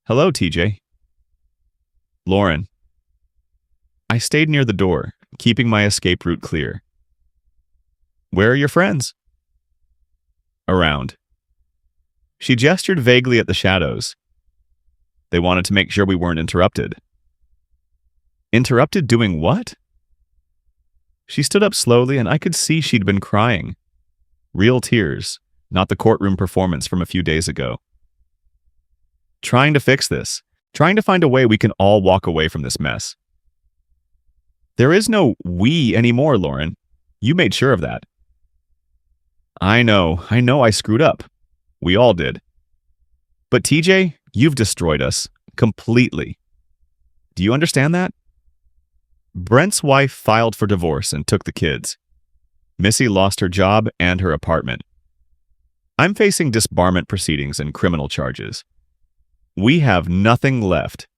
"Hello, TJ." "Lauren." I stayed near the door, keeping my escape route clear. "Where are your friends?" "Around." She gestured vaguely at the shadows. "They wanted to make sure we weren't interrupted." "Interrupted doing what?" She stood up slowly and I could see she'd been crying. Real tears, not the courtroom performance from a few days ago. "Trying to fix this. Trying to find a way we can all walk away from this mess." "There is no we anymore, Lauren. You made sure of that." I know I screwed up. We all did. But TJ, you've destroyed us. Completely. Do you understand that? Brent's wife filed for divorce and took the kids. Missy lost her job and her apartment. I'm facing disbarment proceedings and criminal charges. We have nothing left.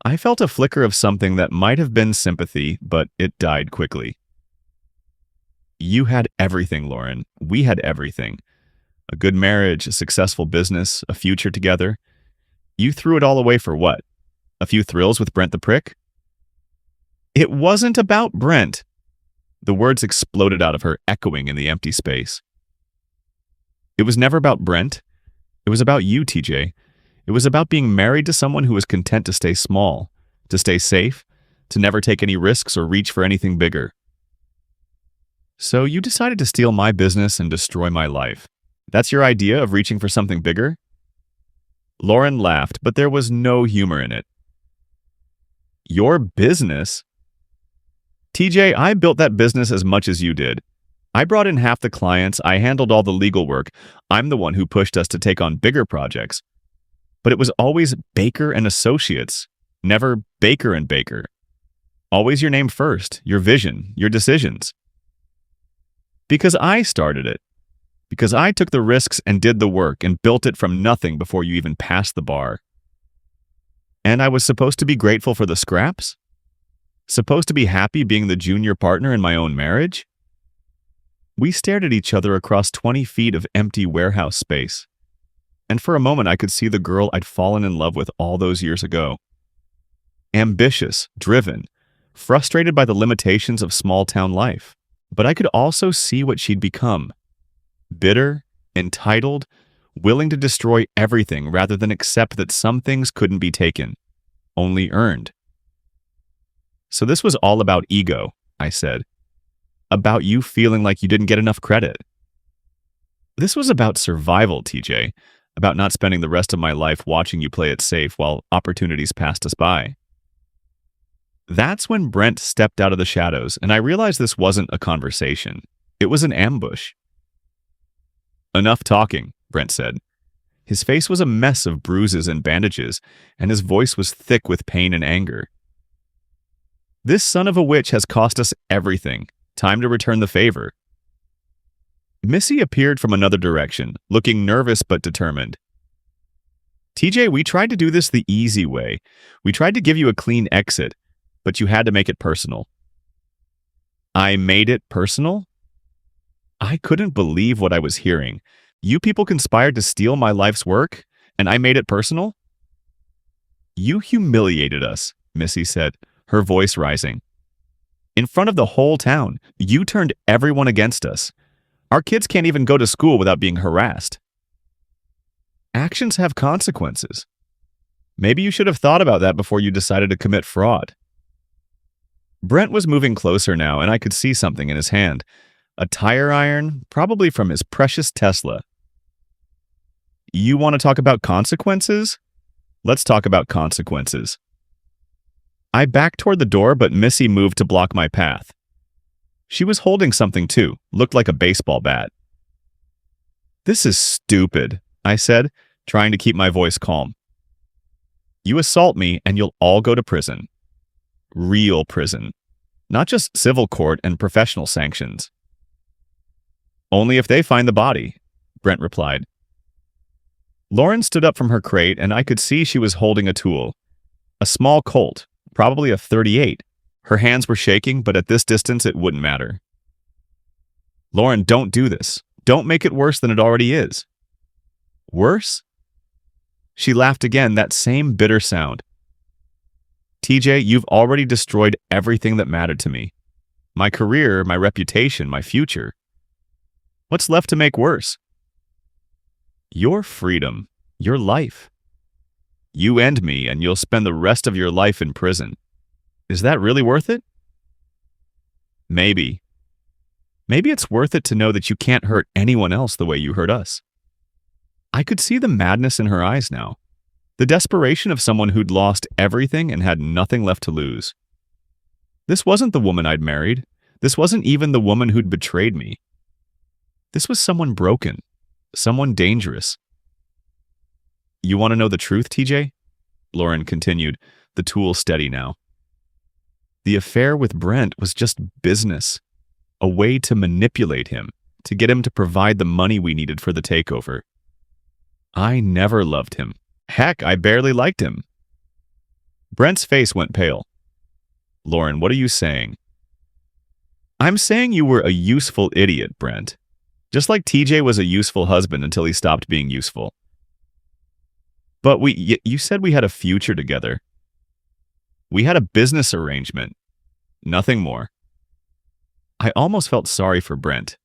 I felt a flicker of something that might have been sympathy, but it died quickly. You had everything, Lauren. We had everything. A good marriage, a successful business, a future together. You threw it all away for what? A few thrills with Brent the prick? It wasn't about Brent. The words exploded out of her, echoing in the empty space. It was never about Brent. It was about you, TJ. It was about being married to someone who was content to stay small, to stay safe, to never take any risks or reach for anything bigger. So you decided to steal my business and destroy my life. That's your idea of reaching for something bigger? Lauren laughed, but there was no humor in it. Your business? TJ, I built that business as much as you did. I brought in half the clients, I handled all the legal work, I'm the one who pushed us to take on bigger projects. But it was always Baker and Associates, never Baker and Baker. Always your name first, your vision, your decisions. Because I started it. Because I took the risks and did the work and built it from nothing before you even passed the bar. And I was supposed to be grateful for the scraps? Supposed to be happy being the junior partner in my own marriage? We stared at each other across 20 feet of empty warehouse space. And for a moment I could see the girl I'd fallen in love with all those years ago. Ambitious, driven, frustrated by the limitations of small-town life. But I could also see what she'd become. Bitter, entitled, willing to destroy everything rather than accept that some things couldn't be taken, only earned. So this was all about ego, I said. About you feeling like you didn't get enough credit. This was about survival, TJ, about not spending the rest of my life watching you play it safe while opportunities passed us by. That's when Brent stepped out of the shadows, and I realized this wasn't a conversation. It was an ambush. Enough talking, Brent said. His face was a mess of bruises and bandages, and his voice was thick with pain and anger. This son of a witch has cost us everything. Time to return the favor. Missy appeared from another direction, looking nervous but determined. TJ, we tried to do this the easy way. We tried to give you a clean exit, but you had to make it personal. I made it personal? I couldn't believe what I was hearing. You people conspired to steal my life's work, and I made it personal? You humiliated us, Missy said, her voice rising. In front of the whole town, you turned everyone against us. Our kids can't even go to school without being harassed. Actions have consequences. Maybe you should have thought about that before you decided to commit fraud. Brent was moving closer now, and I could see something in his hand. A tire iron, probably from his precious Tesla. You want to talk about consequences? Let's talk about consequences. I backed toward the door, but Missy moved to block my path. She was holding something too, looked like a baseball bat. This is stupid, I said, trying to keep my voice calm. You assault me and you'll all go to prison. Real prison. Not just civil court and professional sanctions. Only if they find the body, Brent replied. Lauren stood up from her crate and I could see she was holding a tool. A small Colt, probably a .38. Her hands were shaking, but at this distance it wouldn't matter. Lauren, don't do this. Don't make it worse than it already is. Worse? She laughed again, that same bitter sound. TJ, you've already destroyed everything that mattered to me. My career, my reputation, my future. What's left to make worse? Your freedom, your life. You end me and you'll spend the rest of your life in prison. Is that really worth it? Maybe. Maybe it's worth it to know that you can't hurt anyone else the way you hurt us. I could see the madness in her eyes now. The desperation of someone who'd lost everything and had nothing left to lose. This wasn't the woman I'd married. This wasn't even the woman who'd betrayed me. This was someone broken. Someone dangerous. You want to know the truth, TJ? Lauren continued, the tool steady now. The affair with Brent was just business. A way to manipulate him, to get him to provide the money we needed for the takeover. I never loved him. Heck, I barely liked him. Brent's face went pale. Lauren, what are you saying? I'm saying you were a useful idiot, Brent. Just like TJ was a useful husband until he stopped being useful. But you said we had a future together. We had a business arrangement. Nothing more. I almost felt sorry for Brent.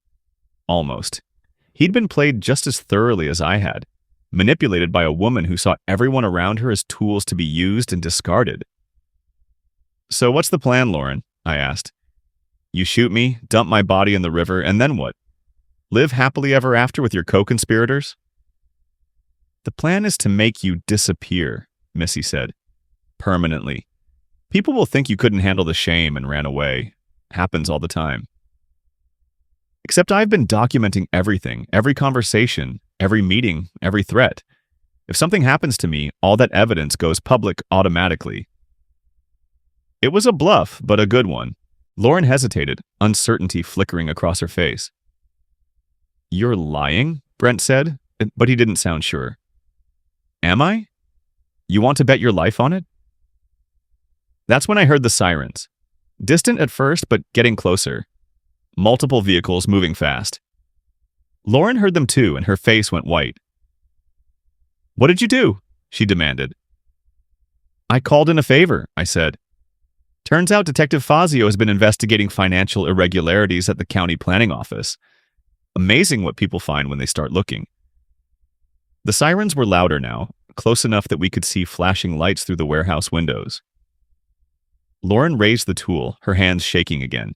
Almost. He'd been played just as thoroughly as I had, manipulated by a woman who saw everyone around her as tools to be used and discarded. So what's the plan, Lauren? I asked. You shoot me, dump my body in the river, and then what? Live happily ever after with your co-conspirators? The plan is to make you disappear, Missy said. Permanently. People will think you couldn't handle the shame and ran away. Happens all the time. Except I've been documenting everything, every conversation, every meeting, every threat. If something happens to me, all that evidence goes public automatically. It was a bluff, but a good one. Lauren hesitated, uncertainty flickering across her face. You're lying, Brent said, but he didn't sound sure. Am I? You want to bet your life on it? That's when I heard the sirens. Distant at first, but getting closer. Multiple vehicles moving fast. Lauren heard them too, and her face went white. What did you do? She demanded. I called in a favor, I said. Turns out Detective Fazio has been investigating financial irregularities at the county planning office. Amazing what people find when they start looking. The sirens were louder now, close enough that we could see flashing lights through the warehouse windows. Lauren raised the tool, her hands shaking again.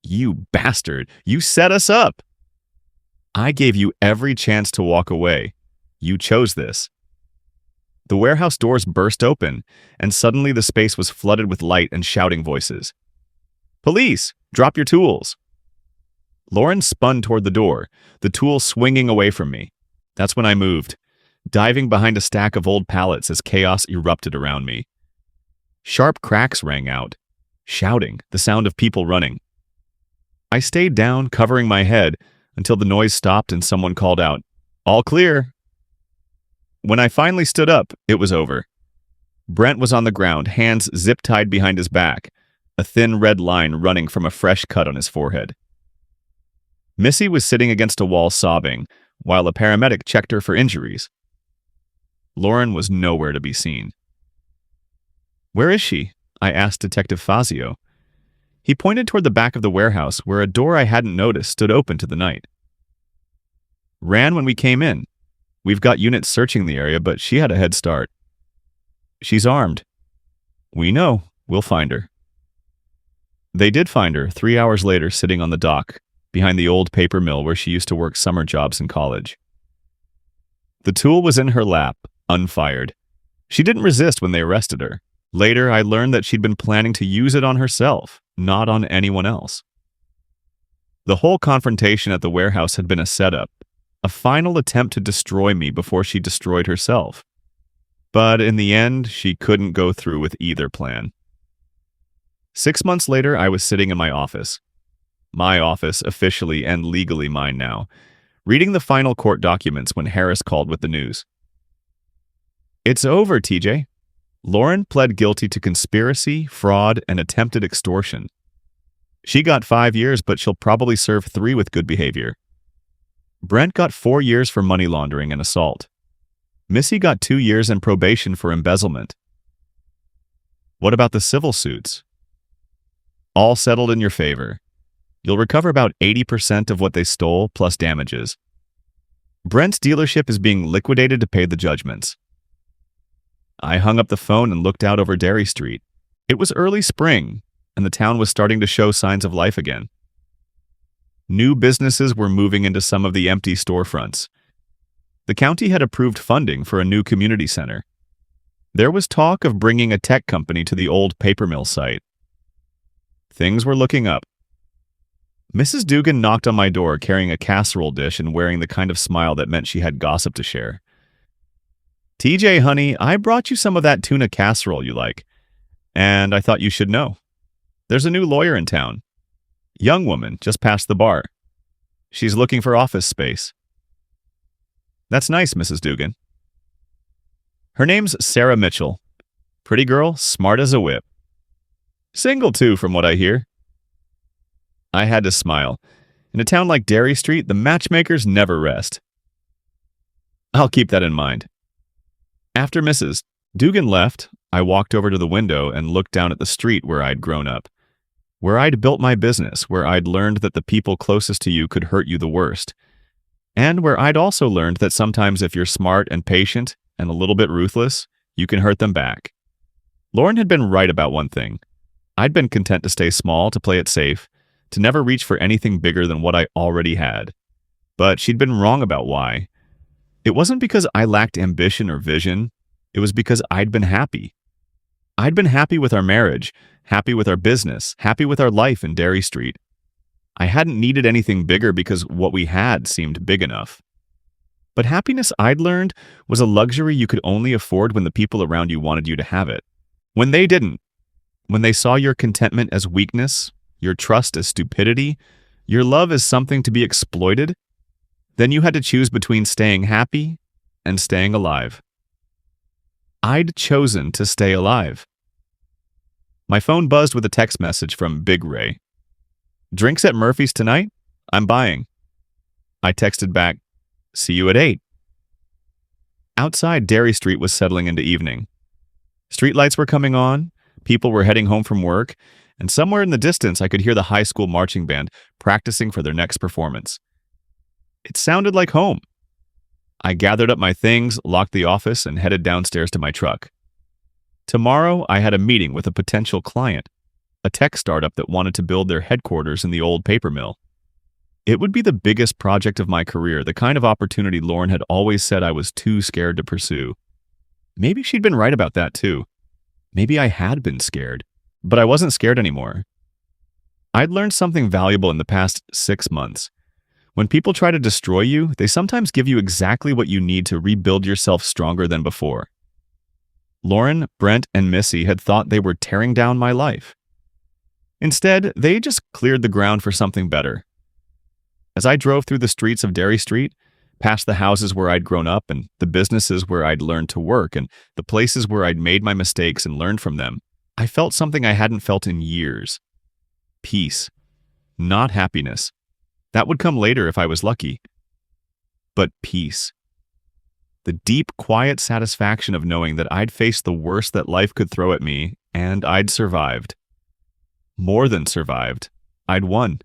You bastard! You set us up! I gave you every chance to walk away. You chose this. The warehouse doors burst open, and suddenly the space was flooded with light and shouting voices. Police! Drop your tools! Lauren spun toward the door, the tool swinging away from me. That's when I moved, diving behind a stack of old pallets as chaos erupted around me. Sharp cracks rang out, shouting, the sound of people running. I stayed down, covering my head, until the noise stopped and someone called out, "All clear." When I finally stood up, it was over. Brent was on the ground, hands zip-tied behind his back, a thin red line running from a fresh cut on his forehead. Missy was sitting against a wall sobbing, while a paramedic checked her for injuries. Lauren was nowhere to be seen. Where is she? I asked Detective Fazio. He pointed toward the back of the warehouse where a door I hadn't noticed stood open to the night. Ran when we came in. We've got units searching the area, but she had a head start. She's armed. We know. We'll find her. They did find her 3 hours later sitting on the dock, behind the old paper mill where she used to work summer jobs in college. The tool was in her lap, unfired. She didn't resist when they arrested her. Later, I learned that she'd been planning to use it on herself, not on anyone else. The whole confrontation at the warehouse had been a setup, a final attempt to destroy me before she destroyed herself. But in the end, she couldn't go through with either plan. 6 months later, I was sitting in my office, officially and legally mine now, reading the final court documents when Harris called with the news. It's over, TJ. Lauren pled guilty to conspiracy, fraud, and attempted extortion. She got 5 years, but she'll probably serve 3 with good behavior. Brent got 4 years for money laundering and assault. Missy got 2 years in probation for embezzlement. What about the civil suits? All settled in your favor. You'll recover about 80% of what they stole, plus damages. Brent's dealership is being liquidated to pay the judgments. I hung up the phone and looked out over Derry Street. It was early spring, and the town was starting to show signs of life again. New businesses were moving into some of the empty storefronts. The county had approved funding for a new community center. There was talk of bringing a tech company to the old paper mill site. Things were looking up. Mrs. Dugan knocked on my door carrying a casserole dish and wearing the kind of smile that meant she had gossip to share. TJ, honey, I brought you some of that tuna casserole you like, and I thought you should know. There's a new lawyer in town. Young woman, just past the bar. She's looking for office space. That's nice, Mrs. Dugan. Her name's Sarah Mitchell. Pretty girl, smart as a whip. Single too, from what I hear. I had to smile. In a town like Derry Street, the matchmakers never rest. I'll keep that in mind. After Mrs. Dugan left, I walked over to the window and looked down at the street where I'd grown up, where I'd built my business, where I'd learned that the people closest to you could hurt you the worst, and where I'd also learned that sometimes if you're smart and patient and a little bit ruthless, you can hurt them back. Lauren had been right about one thing. I'd been content to stay small, to play it safe, to never reach for anything bigger than what I already had. But she'd been wrong about why. It wasn't because I lacked ambition or vision. It was because I'd been happy. I'd been happy with our marriage, happy with our business, happy with our life in Derry Street. I hadn't needed anything bigger because what we had seemed big enough. But happiness, I'd learned, was a luxury you could only afford when the people around you wanted you to have it. When they didn't, when they saw your contentment as weakness, your trust as stupidity, your love as something to be exploited, then you had to choose between staying happy and staying alive. I'd chosen to stay alive. My phone buzzed with a text message from Big Ray. "Drinks at Murphy's tonight? I'm buying." I texted back, "See you at 8." Outside, Derry Street was settling into evening. Streetlights were coming on, people were heading home from work, and somewhere in the distance I could hear the high school marching band practicing for their next performance. It sounded like home. I gathered up my things, locked the office, and headed downstairs to my truck. Tomorrow, I had a meeting with a potential client, a tech startup that wanted to build their headquarters in the old paper mill. It would be the biggest project of my career, the kind of opportunity Lauren had always said I was too scared to pursue. Maybe she'd been right about that too. Maybe I had been scared, but I wasn't scared anymore. I'd learned something valuable in the past 6 months. When people try to destroy you, they sometimes give you exactly what you need to rebuild yourself stronger than before. Lauren, Brent, and Missy had thought they were tearing down my life. Instead, they just cleared the ground for something better. As I drove through the streets of Derry Street, past the houses where I'd grown up and the businesses where I'd learned to work and the places where I'd made my mistakes and learned from them, I felt something I hadn't felt in years. Peace. Not happiness. That would come later if I was lucky. But peace. The deep, quiet satisfaction of knowing that I'd faced the worst that life could throw at me, and I'd survived. More than survived. I'd won.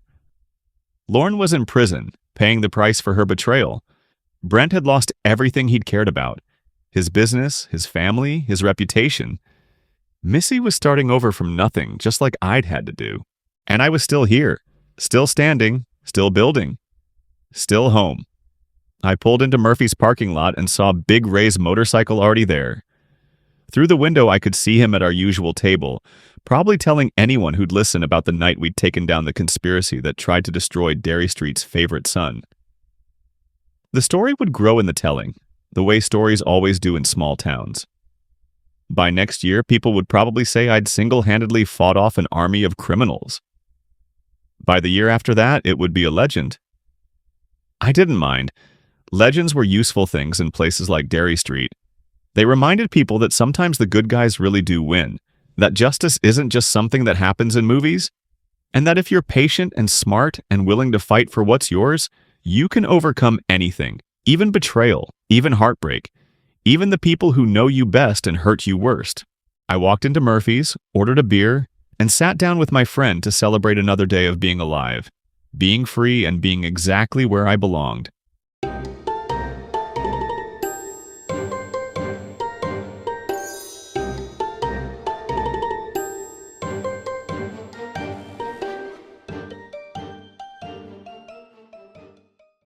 Lauren was in prison, paying the price for her betrayal. Brent had lost everything he'd cared about. His business, his family, his reputation. Missy was starting over from nothing, just like I'd had to do. And I was still here, still standing, still building, still home. I pulled into Murphy's parking lot and saw Big Ray's motorcycle already there. Through the window, I could see him at our usual table, probably telling anyone who'd listen about the night we'd taken down the conspiracy that tried to destroy Derry Street's favorite son. The story would grow in the telling, the way stories always do in small towns. By next year, people would probably say I'd single-handedly fought off an army of criminals. By the year after that, it would be a legend. I didn't mind. Legends were useful things in places like Derry Street. They reminded people that sometimes the good guys really do win, that justice isn't just something that happens in movies, and that if you're patient and smart and willing to fight for what's yours, you can overcome anything, even betrayal, even heartbreak, even the people who know you best and hurt you worst. I walked into Murphy's, ordered a beer, and sat down with my friend to celebrate another day of being alive, being free, and being exactly where I belonged.